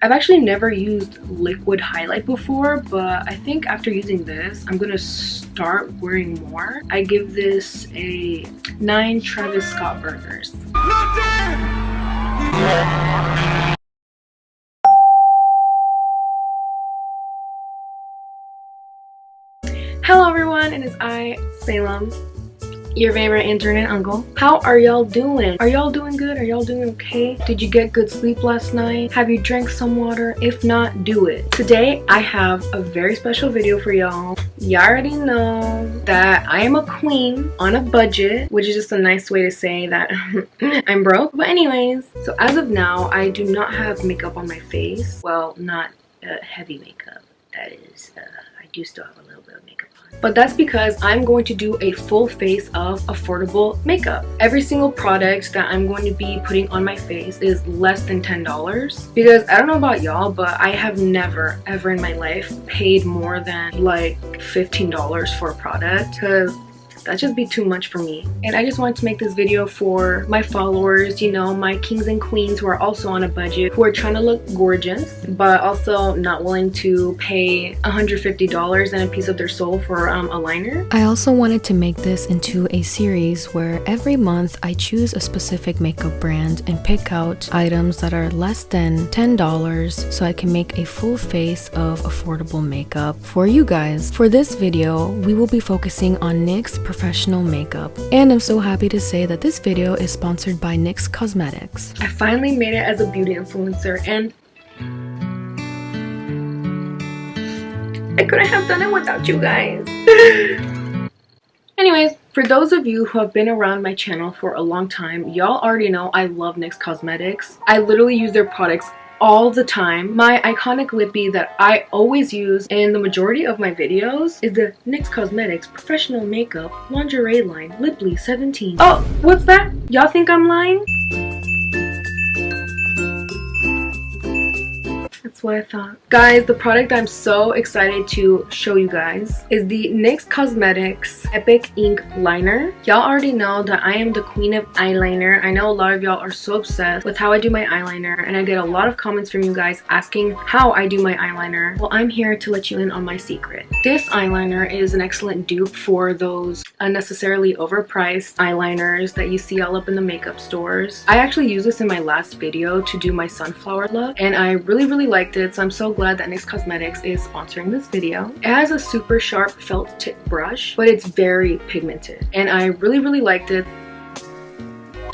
I've actually never used liquid highlight before, but I think after using this, I'm gonna start wearing more. I give this a 9 Travis Scott burgers. Hello everyone, it is I, Salem, your favorite internet uncle. How are y'all doing? Are y'all doing good? Are y'all doing okay? Did you get good sleep last night? Have you drank some water? If not, do it. Today I have a very special video for y'all. You already know that I am a queen on a budget, which is just a nice way to say that I'm broke. But anyways, so as of now, I do not have makeup on my face. Well, not heavy makeup. That is, I do still have a little bit of makeup on. But that's because I'm going to do a full face of affordable makeup. Every single product that I'm going to be putting on my face is less than $10. Because I don't know about y'all, but I have never ever in my life paid more than like $15 for a product, because that'd just be too much for me. And I just wanted to make this video for my followers, you know, my kings and queens who are also on a budget, who are trying to look gorgeous but also not willing to pay $150 and a piece of their soul for a liner. I also wanted to make this into a series where every month I choose a specific makeup brand and pick out items that are less than $10 so I can make a full face of affordable makeup for you guys. For this video, we will be focusing on NYX Professional Makeup, and I'm so happy to say that this video is sponsored by NYX Cosmetics. I finally made it as a beauty influencer, and I couldn't have done it without you guys. Anyways, for those of you who have been around my channel for a long time, y'all already know I love NYX Cosmetics. I literally use their products all the time. My iconic lippy that I always use in the majority of my videos is the NYX Cosmetics Professional Makeup Lingerie line Lipli 17. Oh, what's that? Y'all think I'm lying? That's what I thought. Guys, the product I'm so excited to show you guys is the NYX Cosmetics Epic Ink Liner. Y'all already know that I am the queen of eyeliner. I know a lot of y'all are so obsessed with how I do my eyeliner, and I get a lot of comments from you guys asking how I do my eyeliner. Well, I'm here to let you in on my secret. This eyeliner is an excellent dupe for those unnecessarily overpriced eyeliners that you see all up in the makeup stores. I actually used this in my last video to do my sunflower look, and I really liked it, so I'm so glad that NYX Cosmetics is sponsoring this video. It has a super sharp felt tip brush, but it's very pigmented, and I really liked it.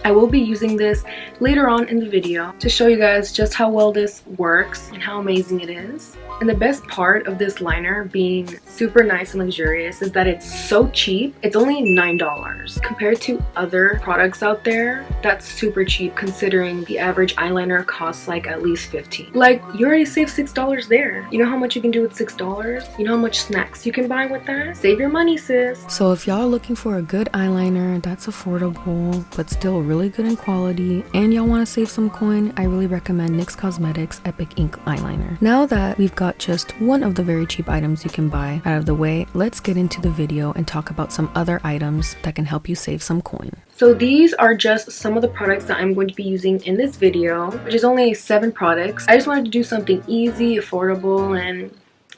I will be using this later on in the video to show you guys just how well this works and how amazing it is. And the best part of this liner being super nice and luxurious is that it's so cheap. It's only $9 compared to other products out there. That's super cheap considering the average eyeliner costs like at least $15. Like, you already saved $6 there. You know how much you can do with $6? You know how much snacks you can buy with that? Save your money, sis. So if y'all are looking for a good eyeliner that's affordable but still really good in quality, and y'all want to save some coin, I really recommend NYX Cosmetics Epic Ink Eyeliner. Now that we've got just one of the very cheap items you can buy out of the way, let's get into the video and talk about some other items that can help you save some coin. So these are just some of the products that I'm going to be using in this video, which is only 7 products. I just wanted to do something easy, affordable, and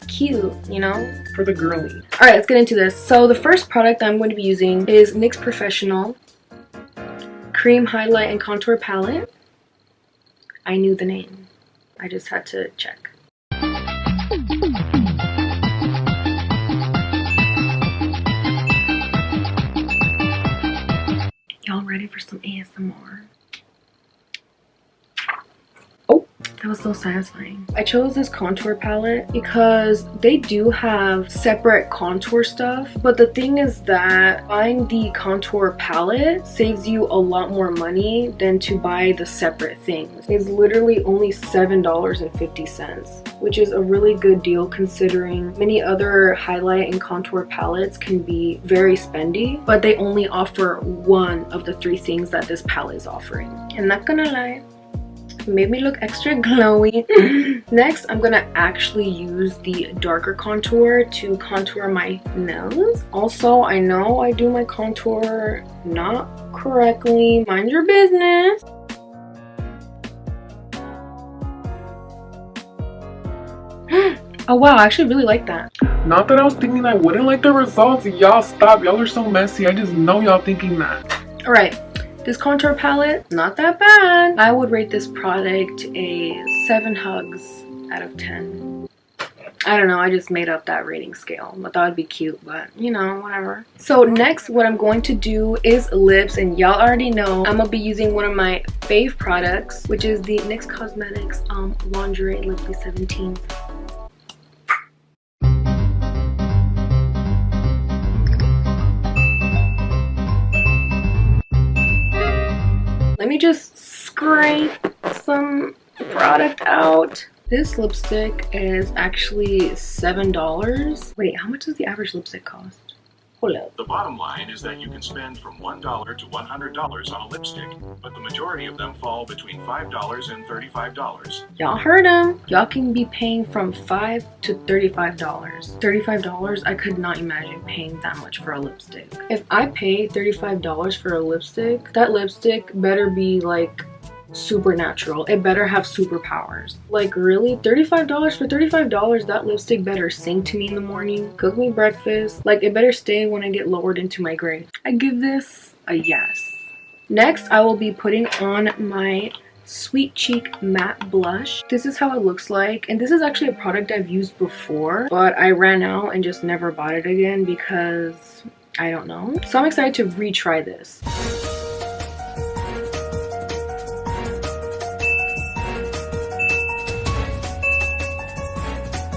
cute, you know, for the girly. All right, let's get into this. So the first product that I'm going to be using is NYX Professional Cream Highlight and Contour Palette. I knew the name. I just had to check. Y'all ready for some ASMR? Oh, that was so satisfying. I chose this contour palette because they do have separate contour stuff, but the thing is that buying the contour palette saves you a lot more money than to buy the separate things. It's literally only $7.50, which is a really good deal considering many other highlight and contour palettes can be very spendy, but they only offer one of the 3 things that this palette is offering. I'm not gonna lie, made me look extra glowy. Next, I'm gonna actually use the darker contour to contour my nose. Also, I know I do my contour not correctly. Mind your business. Oh wow, I actually really like that. Not that I was thinking I wouldn't like the results. Y'all stop. Y'all are so messy. I just know y'all thinking that. Alright, this contour palette, not that bad. I would rate this product a 7 hugs out of 10. I don't know, I just made up that rating scale. I thought it'd be cute, but you know, whatever. So next, what I'm going to do is lips, and y'all already know I'm gonna be using one of my fave products, which is the NYX Cosmetics Lingerie Lipli 17. Let me just scrape some product out. This lipstick is actually $7. Wait, how much does the average lipstick cost? Hold up. The bottom line is that you can spend from $1 to $100 on a lipstick, but the majority of them fall between $5 and $35. Y'all heard him. Y'all can be paying from $5 to $35. $35, I could not imagine paying that much for a lipstick. If I pay $35 for a lipstick, that lipstick better be like supernatural. It better have superpowers. Like really, $35 for $35, that lipstick better sing to me in the morning, cook me breakfast, like it better stay when I get lowered into my grave. I give this a yes. Next, I will be putting on my Sweet Cheek matte blush. This is how it looks like, and this is actually a product I've used before, but I ran out and just never bought it again because I don't know. So I'm excited to retry this.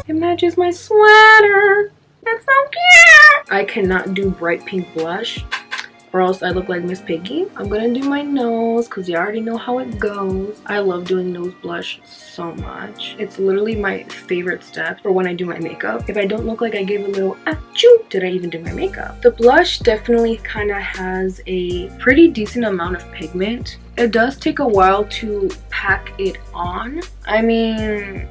It matches my sweater. It's so cute. I cannot do bright pink blush or else I look like Miss Piggy. I'm gonna do my nose because you already know how it goes. I love doing nose blush so much. It's literally my favorite step for when I do my makeup. If I don't look like I gave a little achoo, did I even do my makeup? The blush definitely kind of has a pretty decent amount of pigment. It does take a while to pack it on. I mean,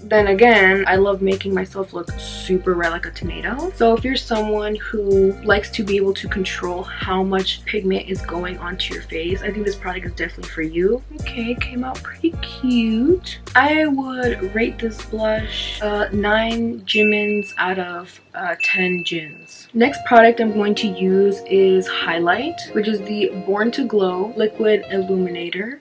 then again, I love making myself look super red like a tomato. So if you're someone who likes to be able to control how much pigment is going onto your face, I think this product is definitely for you. Okay, it came out pretty cute. I would rate this blush 9 Jimmins out of 10 Jins. Next product I'm going to use is Highlight, which is the Born to Glow Liquid Illuminator.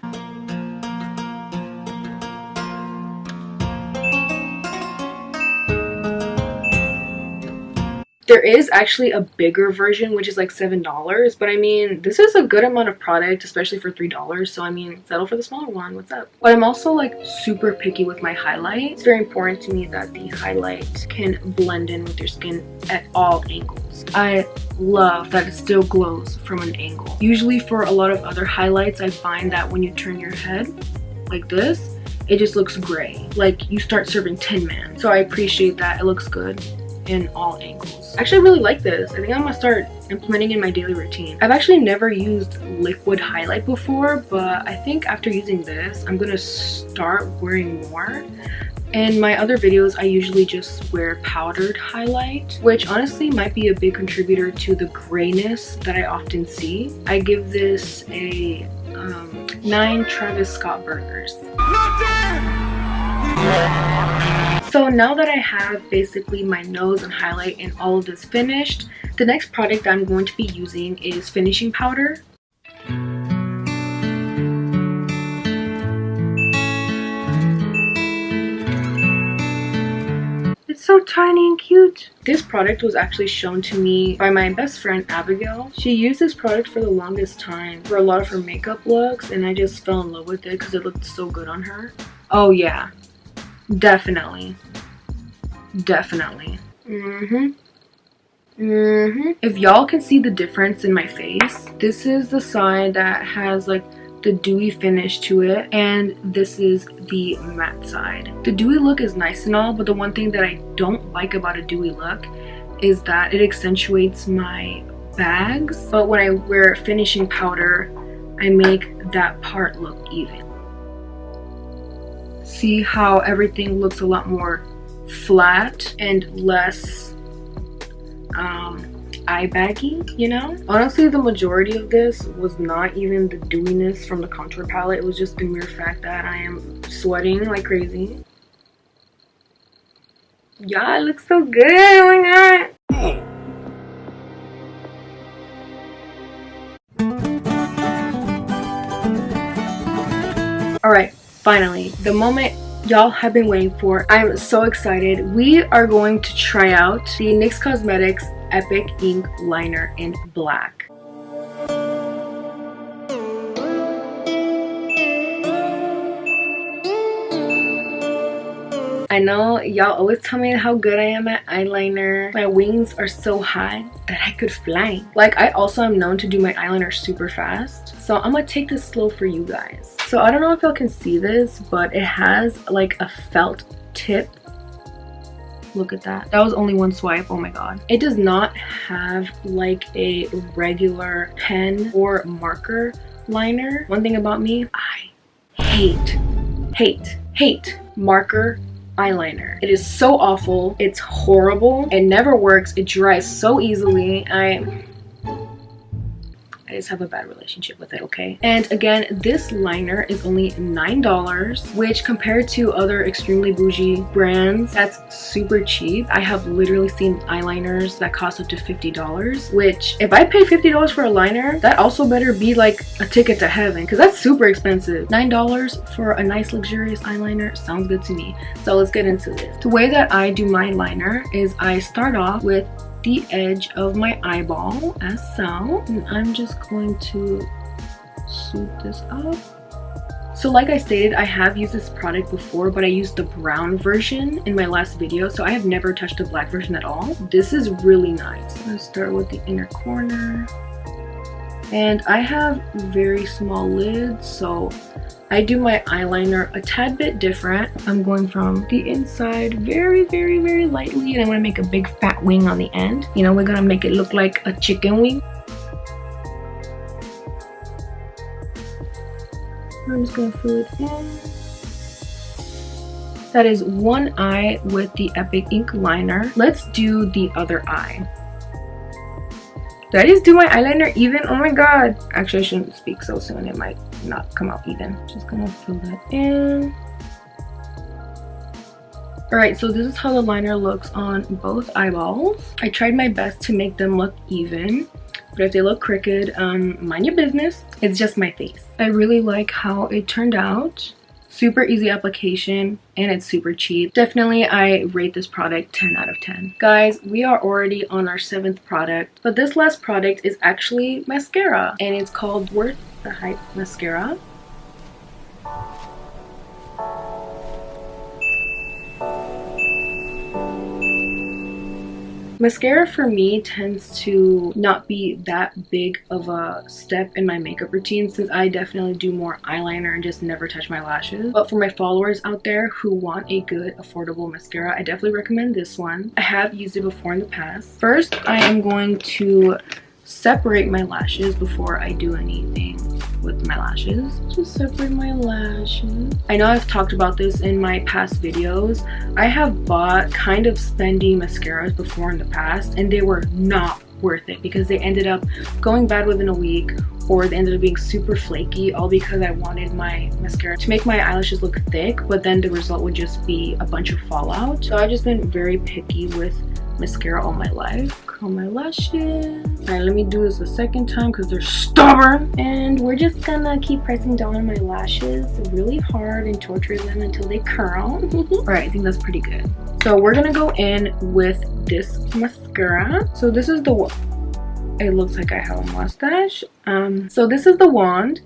There is actually a bigger version, which is like $7, but I mean, this is a good amount of product, especially for $3, so I mean, settle for the smaller one. What's up? But I'm also like super picky with my highlight. It's very important to me that the highlight can blend in with your skin at all angles. I love that it still glows from an angle. Usually for a lot of other highlights, I find that when you turn your head like this, it just looks gray, like you start serving Tin Man. So I appreciate that it looks good in all angles. I actually really like this. I think I'm gonna start implementing in my daily routine. I've actually never used liquid highlight before, but I think after using this, I'm gonna start wearing more. In my other videos, I usually just wear powdered highlight, which honestly might be a big contributor to the grayness that I often see. I give this a 9 Travis Scott burgers. So now that I have basically my nose and highlight and all of this finished, the next product I'm going to be using is finishing powder. It's so tiny and cute. This product was actually shown to me by my best friend Abigail. She used this product for the longest time for a lot of her makeup looks, and I just fell in love with it because it looked so good on her. Oh yeah. Definitely. If y'all can see the difference in my face, this is the side that has like the dewy finish to it, and this is the matte side. The dewy look is nice and all, but the one thing that I don't like about a dewy look is that it accentuates my bags. But when I wear finishing powder, I make that part look even. See how everything looks a lot more flat and less eye baggy, you know? Honestly, the majority of this was not even the dewiness from the contour palette. It was just the mere fact that I am sweating like crazy. Y'all, it looks so good. Oh my god. Alright, finally, the moment y'all have been waiting for. I'm so excited. We are going to try out the NYX Cosmetics Epic Ink Liner in black. I know y'all always tell me how good I am at eyeliner. My wings are so high that I could fly. Like, I also am known to do my eyeliner super fast. So I'm gonna take this slow for you guys. So I don't know if y'all can see this, but it has like a felt tip. Look at that. That was only one swipe. Oh my god. It does not have like a regular pen or marker liner. One thing about me, I hate marker eyeliner. It is so awful. It's horrible. It never works. It dries so easily. I just have a bad relationship with it, okay? And again, this liner is only $9, which compared to other extremely bougie brands, that's super cheap. I have literally seen eyeliners that cost up to $50, which if I pay $50 for a liner, that also better be like a ticket to heaven, because that's super expensive. $9 for a nice luxurious eyeliner sounds good to me. So let's get into this. The way that I do my liner is I start off with the edge of my eyeball as so, and I'm just going to swoop this up. So like I stated, I have used this product before, but I used the brown version in my last video, so I have never touched the black version at all. This is really nice. Let's start with the inner corner, and I have very small lids, so I do my eyeliner a tad bit different. I'm going from the inside very lightly, and I'm gonna make a big fat wing on the end. You know, we're gonna make it look like a chicken wing. I'm just gonna fill it in. That is one eye with the Epic Ink Liner. Let's do the other eye. Did I just do my eyeliner even? Oh my god. Actually, I shouldn't speak so soon. It might not come out even. Just gonna fill that in. Alright, so this is how the liner looks on both eyeballs. I tried my best to make them look even, but if they look crooked, mind your business. It's just my face. I really like how it turned out. Super easy application, and it's super cheap. Definitely, I rate this product 10 out of 10. Guys, we are already on our 7th product, but this last product is actually mascara, and it's called Worth the Hype Mascara. Mascara for me tends to not be that big of a step in my makeup routine, since I definitely do more eyeliner and just never touch my lashes. But for my followers out there who want a good affordable mascara, I definitely recommend this one. I have used it before in the past. First, I am going to separate my lashes before I do anything with my lashes. Just separate my lashes. I know I've talked about this in my past videos. I have bought kind of spendy mascaras before in the past, and they were not worth it because they ended up going bad within a week, or they ended up being super flaky, all because I wanted my mascara to make my eyelashes look thick, but then the result would just be a bunch of fallout. So I've just been very picky with mascara all my life. Curl my lashes. Alright, let me do this a second time because they're stubborn. And we're just gonna keep pressing down on my lashes really hard and torture them until they curl. Alright, I think that's pretty good. So we're gonna go in with this mascara. So this is the one. It looks like I have a mustache. So this is the wand.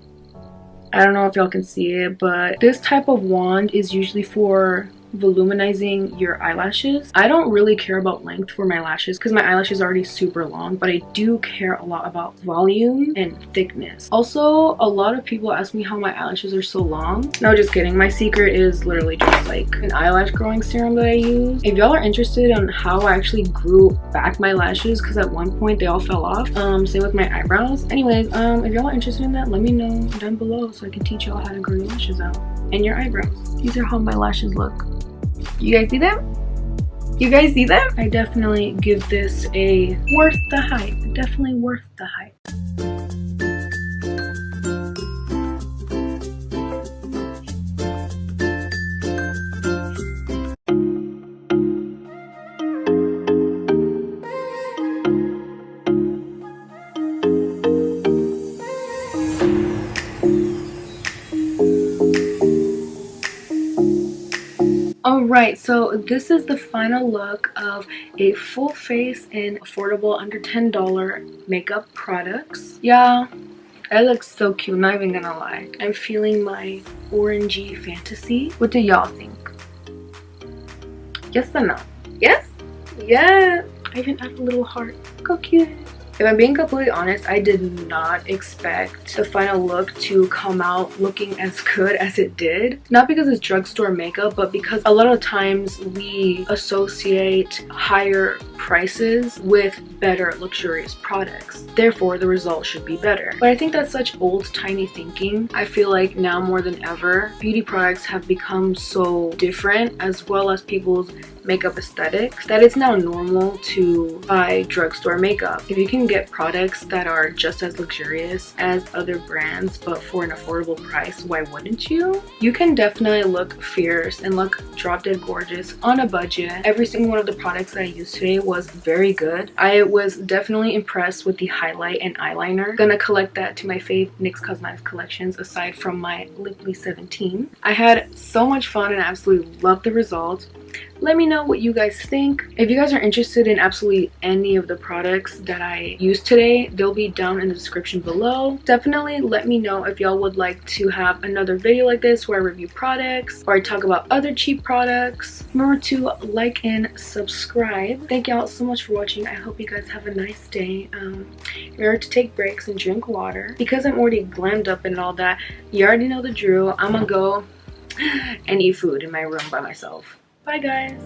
I don't know if y'all can see it, but this type of wand is usually for volumizing your eyelashes. I don't really care about length for my lashes because my eyelashes are already super long, but I do care a lot about volume and thickness. Also, a lot of people ask me how my eyelashes are so long. No, just kidding. My secret is literally just like an eyelash growing serum that I use. If y'all are interested on how I actually grew back my lashes, because at one point they all fell off, same with my eyebrows. Anyways, if y'all are interested in that, let me know down below so I can teach y'all how to grow your lashes out and your eyebrows. These are how my lashes look. You guys see them? You guys see them? I definitely give this a worth the hype. Definitely worth the hype. Alright, so this is the final look of a full face and affordable under $10 makeup products. Yeah, it looks so cute, not even gonna lie. I'm feeling my orangey fantasy. What do y'all think? Yes or no? Yes? Yes! I even added a little heart. Look how cute. If I'm being completely honest, I did not expect the final look to come out looking as good as it did. Not because it's drugstore makeup, but because a lot of times we associate higher prices with better luxurious products. Therefore, the result should be better. But I think that's such old-timey thinking. I feel like now more than ever, beauty products have become so different, as well as people's makeup aesthetics, that it's now normal to buy drugstore makeup. If you can get products that are just as luxurious as other brands but for an affordable price, why wouldn't you? You can definitely look fierce and look drop dead gorgeous on a budget. Every single one of the products that I used today was very good. I was definitely impressed with the highlight and eyeliner. Gonna collect that to my fave NYX Cosmetics collections aside from my Lipli 17. I had so much fun and absolutely loved the results. Let me know what you guys think. If you guys are interested in absolutely any of the products that I used today, they'll be down in the description below. Definitely let me know if y'all would like to have another video like this where I review products or I talk about other cheap products. Remember to like and subscribe. Thank y'all so much for watching. I hope you guys have a nice day. Remember to take breaks and drink water. Because I'm already glammed up and all that, you already know the drill. I'm gonna go and eat food in my room by myself. Bye guys.